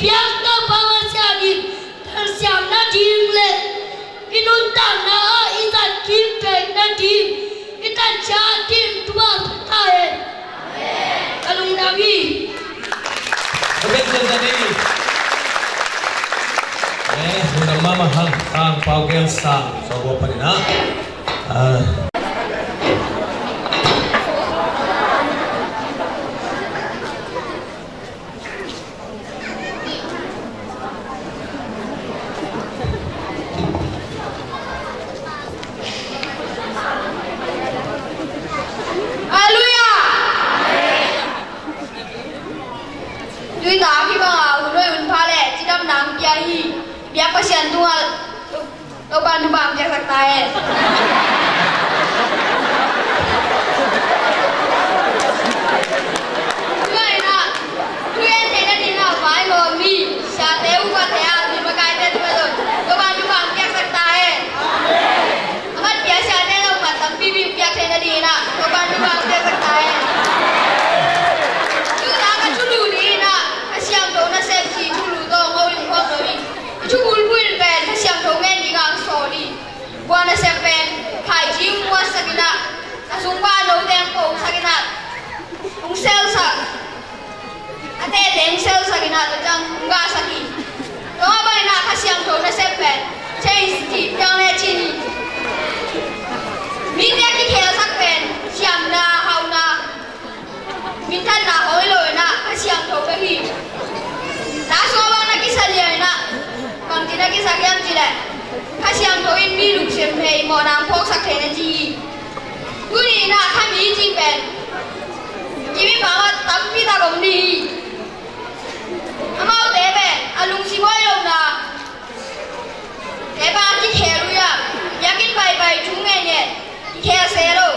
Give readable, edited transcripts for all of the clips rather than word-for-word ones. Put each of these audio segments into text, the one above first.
biak na bawa siadi tersiam na ding le inun tang na itan kim pek na dim itan jatim tua tae kalung nabi betul tadi sudah mama hang pau gel sang sobo panina biar pasien tua loban dubang jasak tae tuai na tuai tena dina vai lo mi sa te u ka te a mi makai te tu lo loban dubang jasak tae amat biasa te lo mat tapi bi biak tena dina loban dubang jasak tae tu na ka chulu dina asiam do na sem si chulu do ngoi ko do mi chukul buil ben siam thong men digang soli buana sepen khai jim wa sakina asung ba no dem ko sakina ung sel sa ate dem sel sakina to jang nga saki to ba na kha siam thong na sepen chei ti jang le chi mi te ki khel sak pen siam na hau na min than na hoi loi na kha siam thong ka hi na so ba na ki salia na bằng tí cái sắc em chỉ lại khai xem tôi in mi lục xem hay mò nam phong sắc thế này gì cứ đi na khai mi chỉ bền chỉ biết bảo là tắm mi ta cũng đi mau té bền lùng xí bôi lồng là té ba cái khe luôn à giá cái bài bài chúng nghe nhẹ khe xe đâu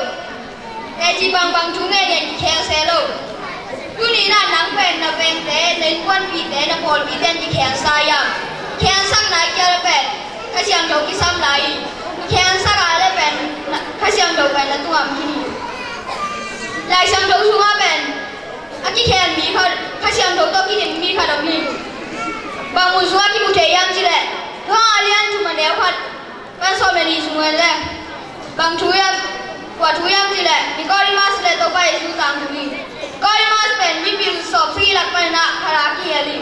té chỉ bằng chúng nghe nhẹ khe xe đâu cứ đi na nắng bền là bền té đến quan vị té là bồn vị tên chỉ khe sai à khen sắc này kia là bền cái xem đầu cái xăm này khen sắc này là bền cái xem đầu bền là tua mi lại xem đầu xuống bền cái khen mi phải cái xem đầu tôi cái mi phải đầu mi bằng một số cái một thể em chỉ lệ nó liên chúng mình đéo phật ban sau này đi xuống rồi đấy bằng chú em quả chú em chỉ lệ mình coi đi mas lệ tôi bay xuống tạm chú mi coi đi mas bền mi pin sọp phi lạc bền nè khá kia đi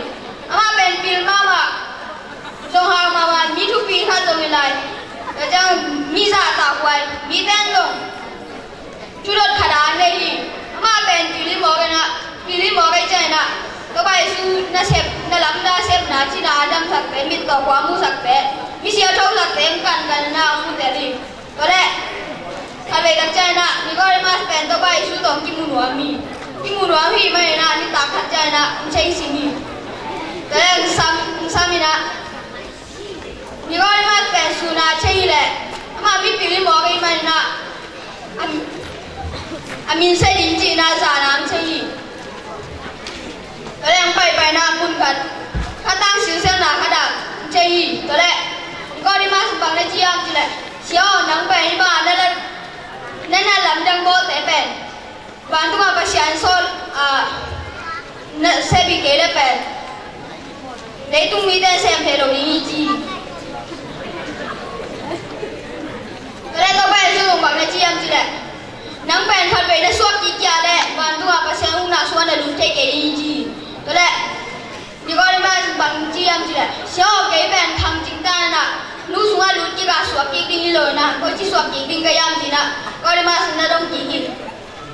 ama bền pin mà trong hàng mà mi thu pi tha trong lại rồi chẳng mi giả tạo quay mi tên luôn chú đợt khả đá này thì mà bên pili mò cái chơi nè các bạn su na xếp na lắm na xếp na chỉ na đâm sạc bé mi tỏ quá mu sạc bé mi xia thâu sạc bé cần na mu té đi có đấy thay về đặt chơi nè mi coi mà bên các bạn su tổng kim mu nuo mi mày na mi tạc khát chơi nè chơi gì mi đấy sam mi na mi gọi mà bèn su na chơi lệ mà mi pili mò cái mày na mình sẽ đi chỉ na giả nam chơi cái này phải na mun cần các tăng xíu xem là các đảng chơi cái này mi gọi mà bằng cái chi âm chỉ lệ xíu nắng bèn mà nên là làm đằng bò té bèn bantu mà bác sĩ anh sol sẽ bị cái lệ bèn để tung mi tên xem thế rồi đi chi cái này phải sử dụng bằng cái chi em gì đấy nắng bền thật về nó suốt chi kia đấy và tôi học sẽ không nào suốt là đúng thế cái gì gì cái đấy thì coi mà bằng chi em gì đấy sẽ cái bền thằng chính ta nè lúc xuống lúc chỉ cả suốt cái đi rồi nè coi chỉ suốt cái đi cái em gì nè coi mà sinh ra đông chỉ gì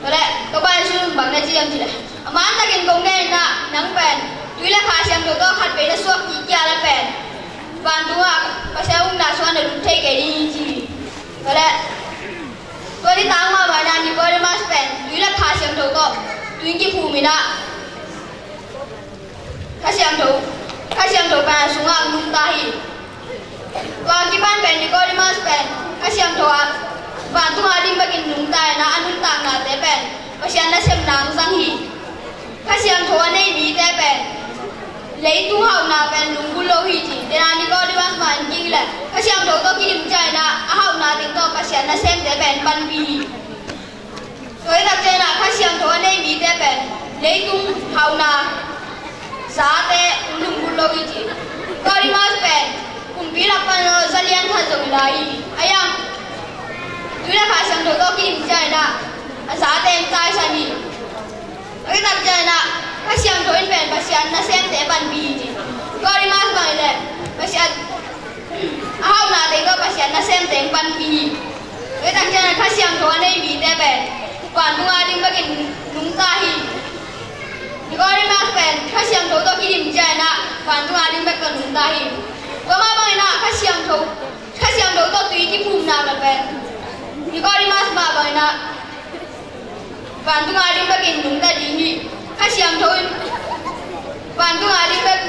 cái đấy các bạn sử dụng bằng cái chi em gì đấy mà anh ta kinh công nghệ nè nắng bền tuy là khai xem được đó thật về nó suốt chi kia là bền và tôi học sẽ không nào suốt là đúng thế cái gì gì cái đấy tôi đi tăng mà bài này tôi đi mas pen tuy là khai xem đầu to tuy cái phù mình đã khai xem đầu bài xuống hàng nung tahi và cái ban pen thì tôi đi mas pen khai xem đầu và tôi đi bagian nung tahi na anun tang na te pen và xem nó xem nang sang hi khai xem đầu này bị te pen lấy tu hậu na pen lung bulo hi chi để anh đi coi đi mas mà anh gì là khai xem đầu to cái điểm chạy na hậu na tiếng to khai xem nó xem te pen ban bi tôi đặt trên là khai xem đầu này bị te pen lấy tu hậu na giá te lung bulo logi ji kari mas pen kumpi lapan zalian tha jong dai ayam tuila kha sam tho to ki jai na asa tem tai sani ai tak jai na kha siam tho in pen pasian na sem te ban bi ji kari mas bai le pasian hau na te ko pasian na sem te ban bi ai tak jai na kha siam tho anei bi te pen quan tu ading bagin nung ta hi Gori mas pen khasiam tho to kirim jai na quan tu ading bag kan nung ta hi ko ma bang na khasiam tho to tui ki phum na la pen Gori mas ma bang na quan tu ading bagin nung ta di hi khasiam tho quan tu ading bag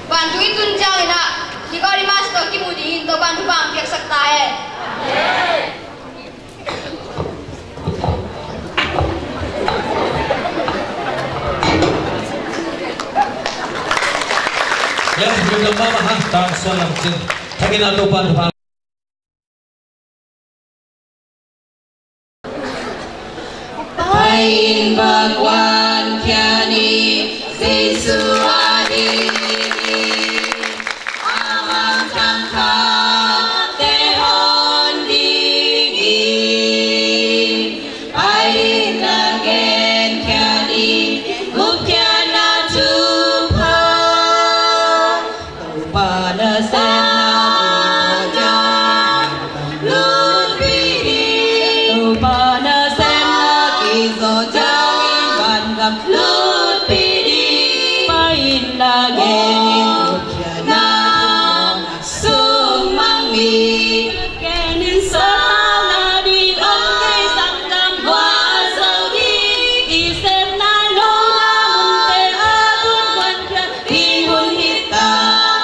quan tu tun jang na Gori mas to ki mudi to quan tu bang piak sakta hai Ya, juga mama hantar salam sin. Hakin atupan depan. Pain Bhagwan Kyani Jesu Adi Amam Tangka Tehon Digi Pain Lagen Kyani Mukyana Tupa Pada Sena Lut Bidi Pada Sena Jangin ban gặp Lut Bidi Pain Lagen Mukyana Sung Mang Mi Kenin Sotao Na Di Ông Cây Sang Cam Hoa Sâu Đi Đi xem nai lô Na Mun Te A Kun Quan Kya Đi Hun Hít Ta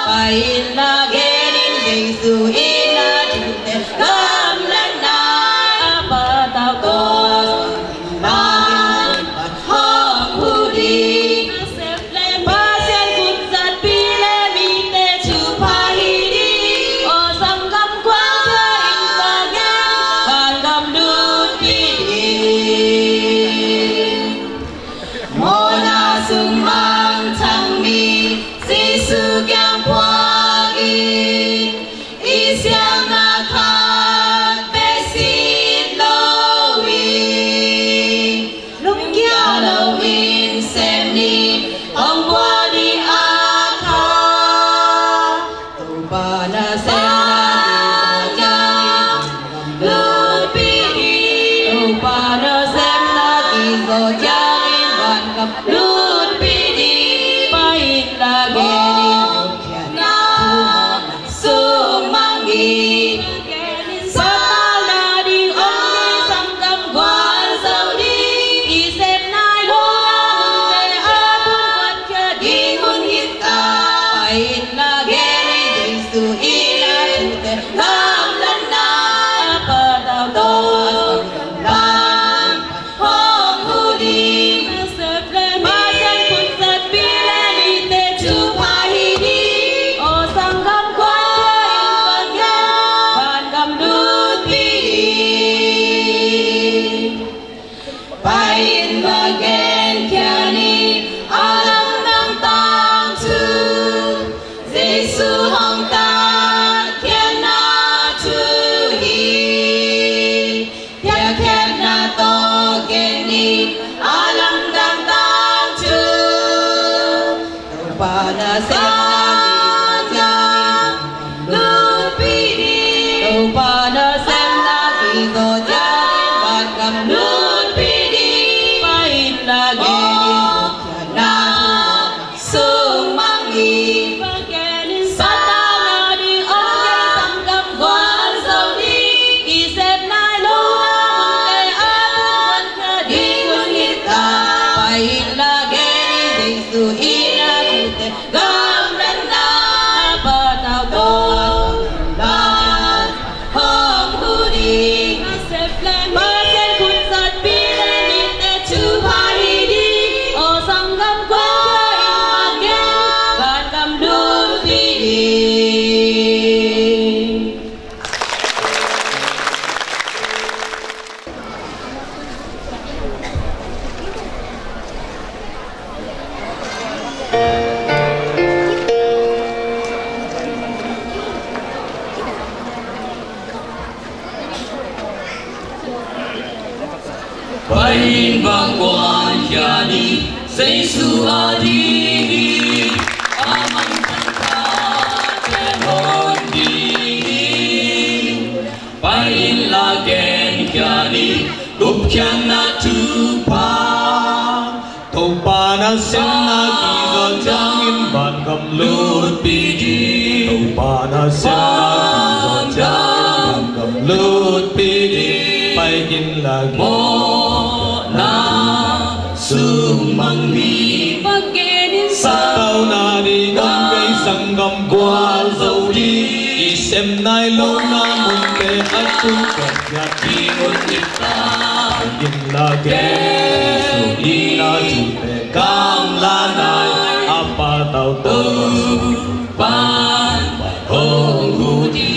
Pain Lagen In Jesu Ina Chute Gam Lan Na Apa Tao To Lagen Hong Hu Di Pasien Kut Zat Pile Mite Chu Pa Hi Di O Sam Gam Quang Kya In Lagen Ban Gam Lut Bidi Mona Sung Mang Thang Mi Jesu Gyang Pwa Gi Isyang Na Khat Besit Lo Wi Lung Kya Lo Win Sem Ni Ong Pwa Di A Kha Tu Ba Na Sem Na Di Zo Jang Lut Bidi Tu Ba Na Sem Na Di Zo Jang In Ban Gam Lut Bidi Pain Lagen Na Sung Mang Gi Sotao Na Di Ông Cây Sang Cam Quan Sâu Đi Đi xem nai lô Na Mun Te A Kun Quan Kya Đi Hun Hít Ta Pain Lagen Jesu Ina Chute Gam Lan Na Apa Tao To Lam Hong Hu Di Pasien Kut Zat Pile Mite Chu Pa Hi Giêsu đi amang thangka tenon di pain la gen kyani lupkyan na tupa Taupa na senna kizo jangin ban kam lut pidi Taupa na senna kizo jangin ban kam lut pidi pain la mo na sumang mi Sao na đi ngắm cây sangam qua dầu đi Isem nai lâu na mun te atun katya di unita Yin la ge su di na chu te kam la nai apa tau to pan hong hu di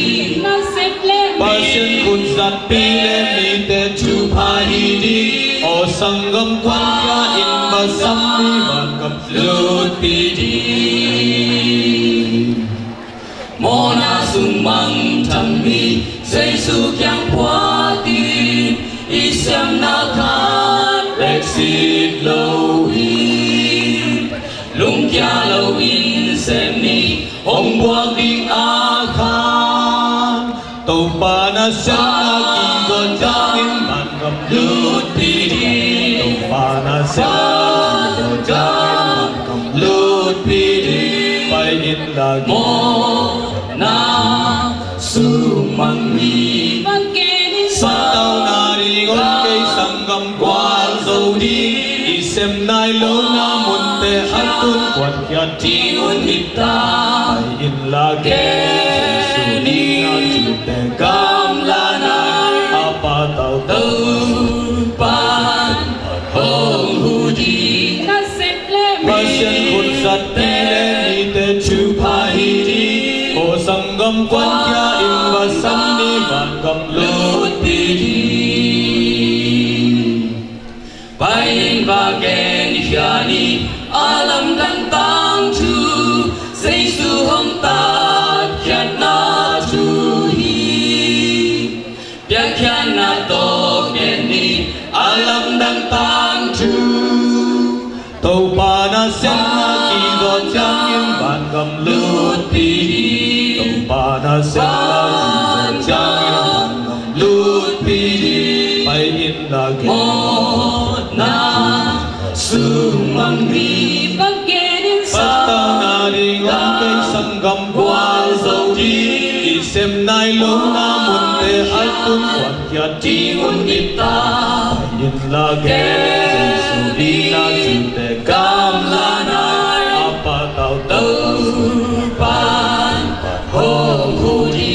Pasien kun zat pile mi te chu pa hi di O sangam kwan ya in ba sam ni ban kam lut pi di Mona sung mang thầm mi Giêsu kyang qua tin Isem na khat Brexit lâu in Lung kia lâu in xem ni Hong buộc đi a khan Tàu pa na senna kizo jangin ban kam lut pi di Tàu pa na senna kizo jangin ban kam lut pi di pai in la ge Mona sung mang mi Sao na đi ngón cây sangam qua dầu đi Isem nai lâu na mun te atun kwan kya di unita pai in la ge su di na chu te kam la nai apa tau to pan hong hu di Pasien kun zat pile mi te chu pa hi di O sangam kwan kya im ba sam ni ban kam lut pi di Pain va gen hiani alam dan tang tu Giêsu hong ta khat na tu hi Bia khan na to gen ni alam dan tang tu Tàu pa na senna kizo jangin ban kam lut pi di Tàu pa na senna kizo jangin ban kam lut pi di pai in la ge Mona sung mang mi Sao na đi ngón cây sangam qua dầu đi Isem nai lâu na mun te atun kwan kya di unita in la ge Giêsu đi na chu te kam la nai apa tau to pan hong hu di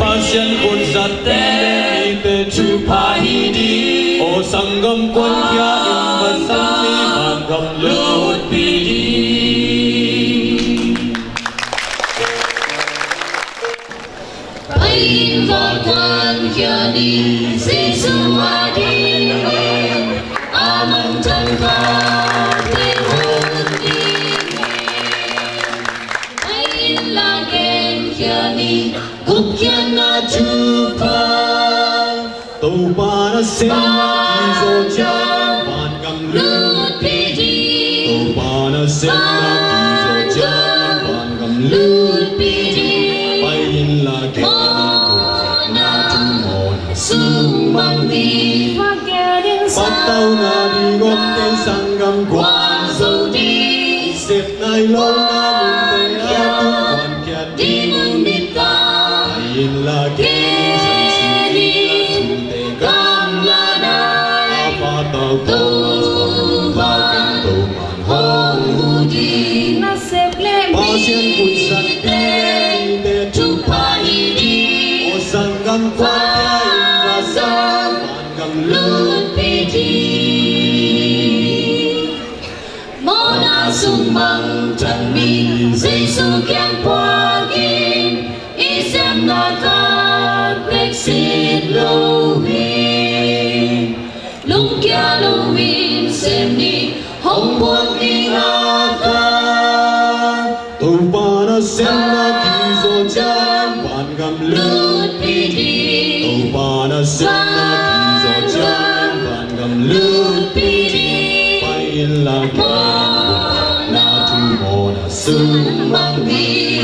Pasien kun zat te mi te chu pa hi di O sangam kwan kya in ba sam ni ban kam lut pi di Pain va kwan kia di Giêsu đi amang thangka tenon di Pain la gen kia di guk kia na chu pa Tàu pa na senna kizo jangin ban kam lut lut pi di Tàu pa na senna kizo jangin ban kam lut pi di pai in la ge Mona sung mang di Bắt tàu na đi ngón cây sangam qua qua dầu đi Isem nai lâu na mun te atun kwan kya di unita in la ge Keni kam la nai apa tau to Tuhan hong hu di Pasien kun zat pile mi te chu pa hi di O sangam kwan kya in ba sam ban kam lut lut pi di Mona sung mang chan mi Giêsu kyang qua kin Isem na khat Brexit lâu hin Lung kia lâu hin xem ni hong buộc đi a khan Tàu pa na senna kizo jangin ban kam lut lut pi di Tàu pa na senna kizo jangin ban kam lut lut pi di pai in la na tu mo na sung mang đi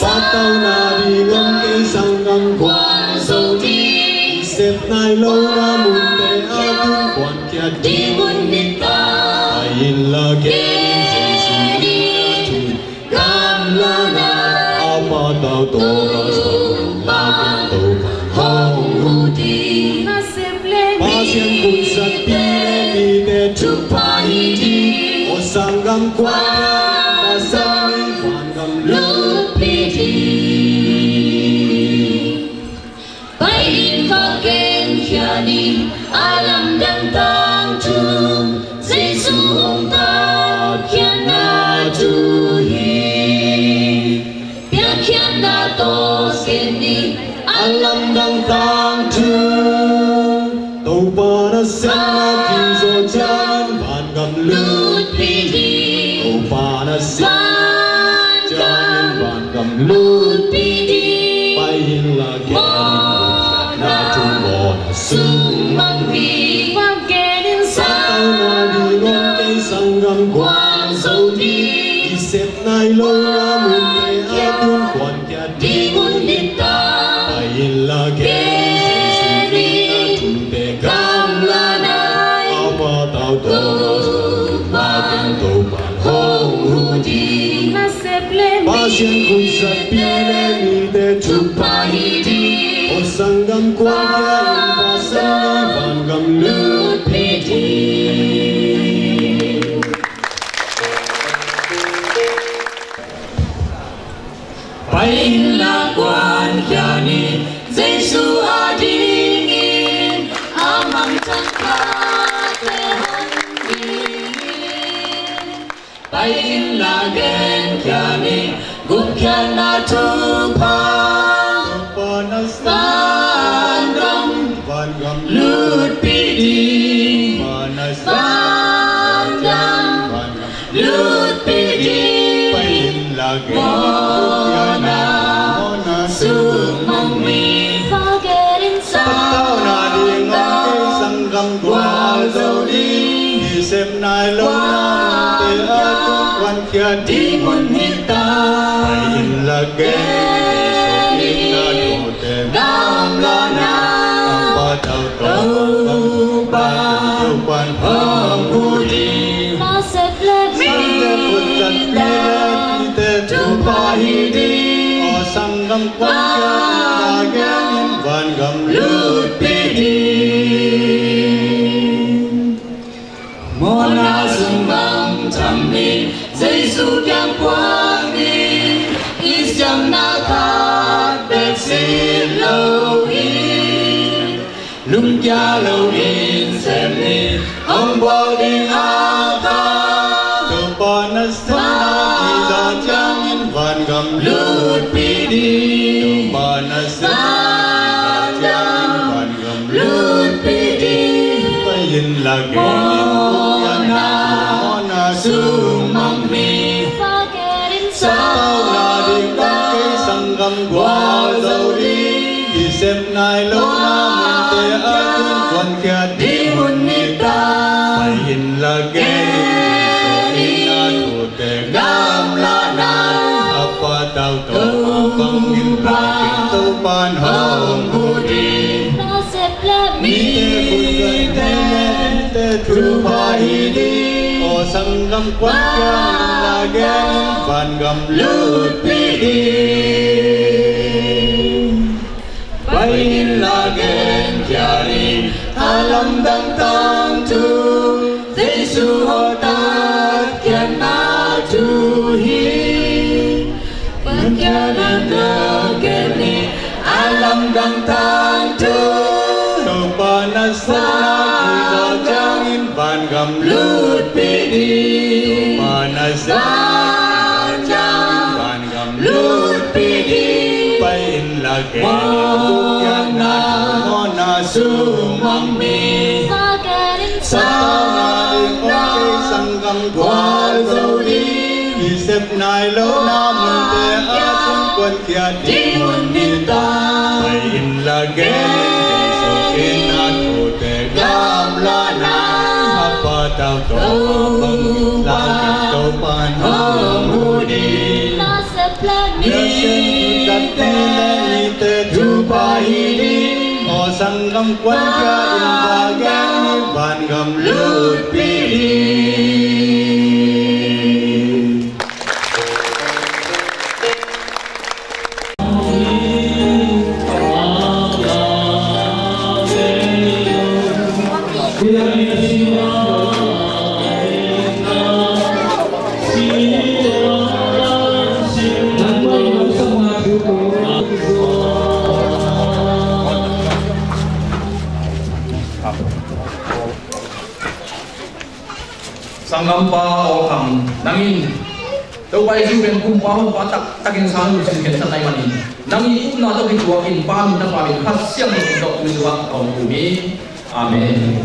phát tao na đi ngâm cái sang ngâm quan sâu đi xếp nai lâu na mun te a kun quan kia đi mun đi ta in la Nam la na apa tao to na sung la to hong di pasien kun sat pi mi te chu pa di o sangam kwa ta sang gam lu pi di bay in va ken kia ni alam dan tang tu Giêsu hong ta kia na tu alam đang tang tu tàu pa na sen na ki zo chan van gam lut pi di tàu pa na sen chan van gam lut pi di bay in la ke na tu mo na sung mang bi va ke din sa na di ngom ke sang gam quan sâu di xếp nai lo na mun te a kun quan kia di mun đi ta in la ke Giêsu na tu te gam la na apa tao to ba kan to ban hong hu di pasien kun sa pi le mi te chu pa hi di o sangam kwa ya in pa sang ban gam lu pi di bay in la quan kia ni Giêsu a ding in amang chang ka te hong ding bay in la gen kia ni gup kia na tu pa na van gam lut pi di na van gam lut pi di bay in la gen sung mang mi tao na đi ngắm cây sang gam qua dâu đi xem nai lâu năm te a tu quan kia đi mun hít ta in la ke in na tu te gam la na apa tao to ba tu quan hong hu di mi put chan pi te tu pa hi di o sang gam quan kia van gam lut pi di mona sung gam cham ni Giêsu kyang quang ni isyam na khat bet sin lo in lum kya lo in sem ni ông bo ding a ta tu pa na sa ki da chang in van gam lut pi di tu pa na sa lut pi di in la ke na sung mang mi sao na đi ngắm cây sang gam qua dâu đi đi xem nai lâu năm te a kun quan kia đi mun ni ta bay in la ke in na tu te gam la na apa tao to bang in ra tu pan hong hu di mi te te tu pa hi di o sang gam quan kia la gen van gam lut pi di bay in la gen kia di alam dang tang tu Giêsu ho ta kia na tu hi van kia na gen ni alam dang tang tu to pa na sa ki da chang in van gam lut pi di pa na sa chang van gam lut pi di bay in la ke kia na mo na su mang mi sao na đi ngắm cây sang gam qua dâu đi đi xếp nai lâu năm te a kun quan kia đi mun ni ta bay in la ke so in na tu te gam la na apa tao Topang langit topan hamudi Nasa planet Nasendateng terjumpa ini O sanggam kuanja indagan Bangam lut pilih Sanggam pa okang nangin tau pai ju ben kum pa ho pa takin sang lu sin ken sanai mani nangin na to kitua kin pa min na pa min khas siang ni dok min wa ong bumi amen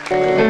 Jerusalem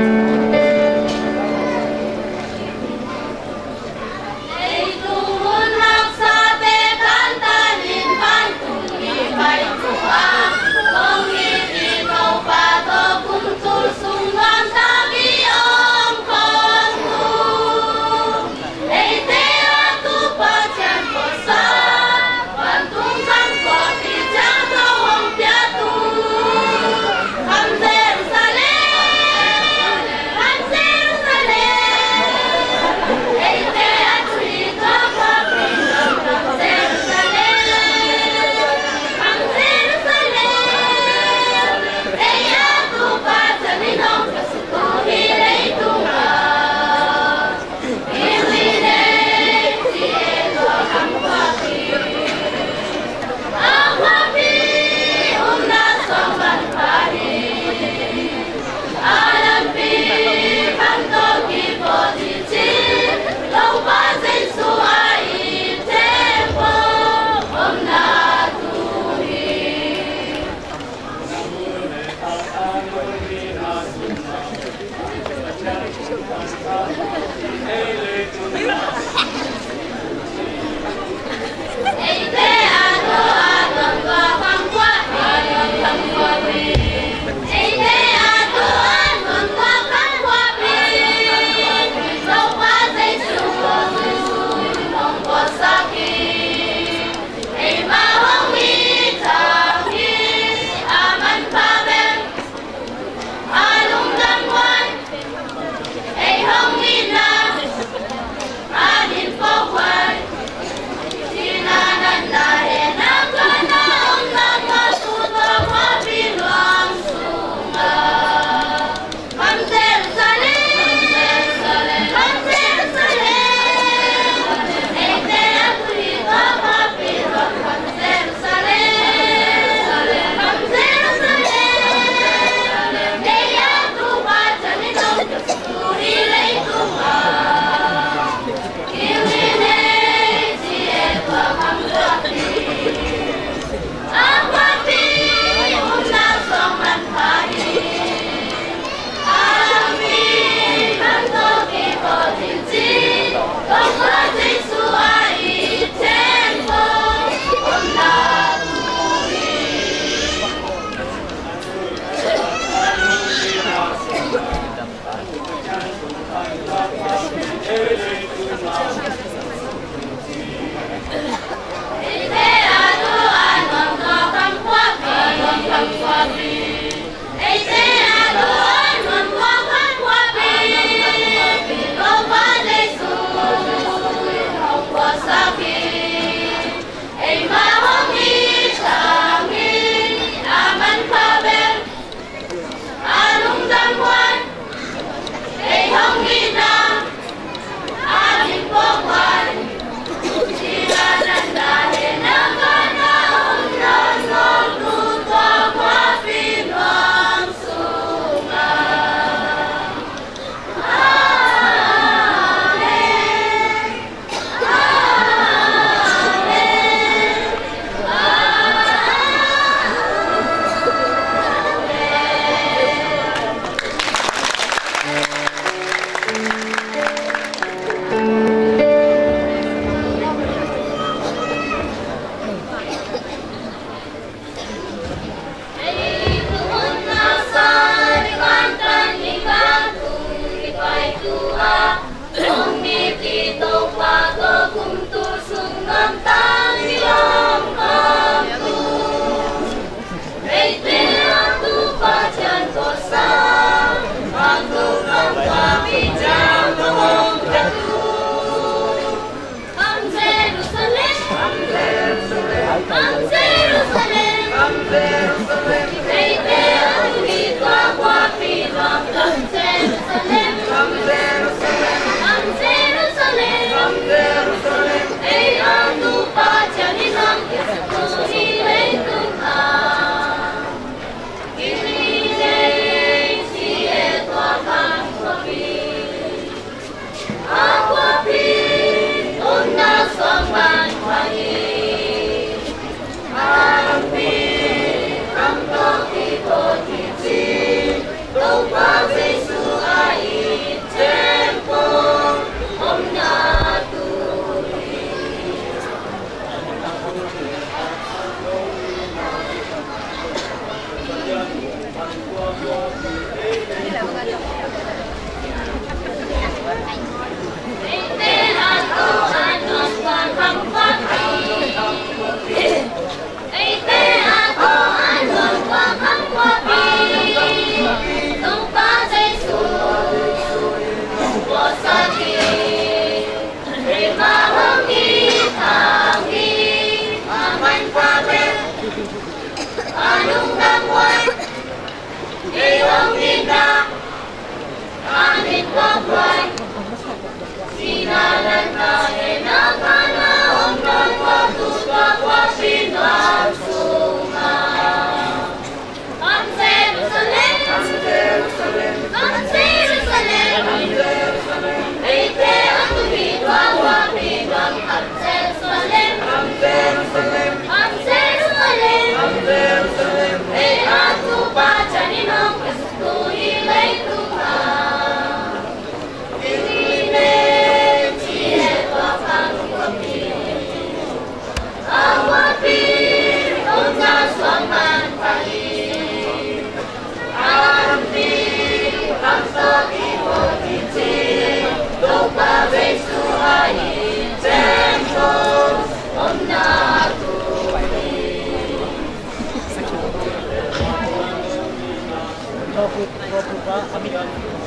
Hãy subscribe cho kênh Ghiền Mì Gõ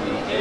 để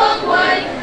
không bỏ lỡ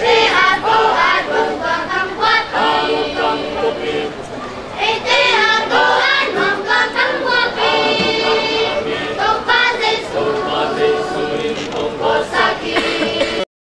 Sehat, kuat, berkembang.